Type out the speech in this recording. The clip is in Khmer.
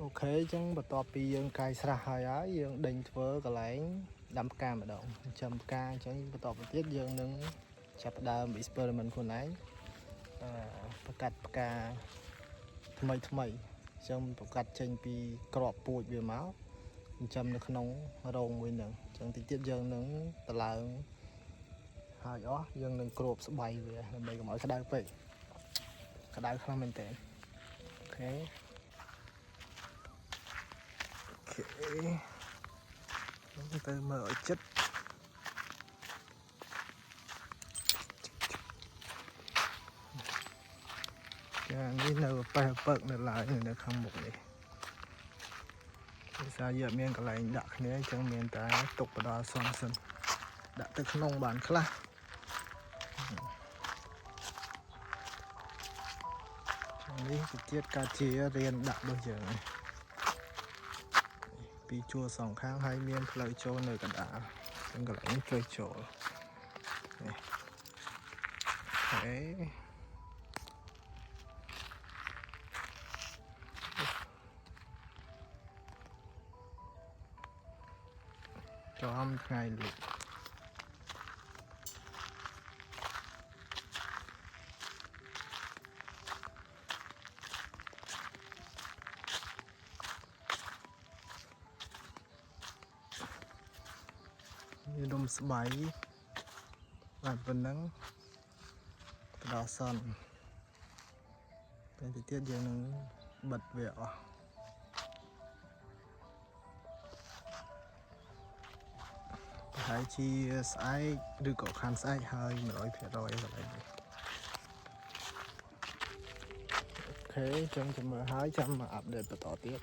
ok chẳng bật to pi dương cài sra hai á dương đình vỡ cả lãnh đâm ca mà động chầm ca chẳng bật to tiết dương nâng chập đàm experiment của nãyประกาศประกาថ្មីថ្មីចាំប្រកាសចេញពីក្របពូជវាមកចាំនៅក្នុងរោងមួយហ្នឹងចឹងតិចទៀតយើងនឹងតឡើងហើយអស់យើងនឹងគ្របស្បៃវាដើម្បីកុំឲ្យក្តៅពេកក្តៅខ្លាំងមែនតើអូខេទៅមើលឲ្យចិត្តចានេះនៅប៉ែពើកនៅឡើយនៅខាងមុខនេះភាសាយើងមានកន្លែងដាក់គ្នាអញ្ចឹងមានតែទុកបដាសំសិនដាក់ទៅក្នុងបានខ្លះនេះទៅទៀតកាជារៀនដាក់ដូចយើងពីជួរសងខាងហើយមានផ្លូវចូលនៅកណ្ដាលចឹងកន្លែងនេះជួយចូលនេះអូខេចំថ្ងៃលុបនេះដុំស្បៃបានប៉ុណ្ណឹងដល់សន្នតែទីទៀតយើងនឹងបិទវាអស់ប្រហែលជាស្អែកឬក៏ខានស្អែកហើយ 100% កន្លែងនេះអូខេចឹងចាំមើលហើយចាំមកអាប់ដេតបន្តទៀត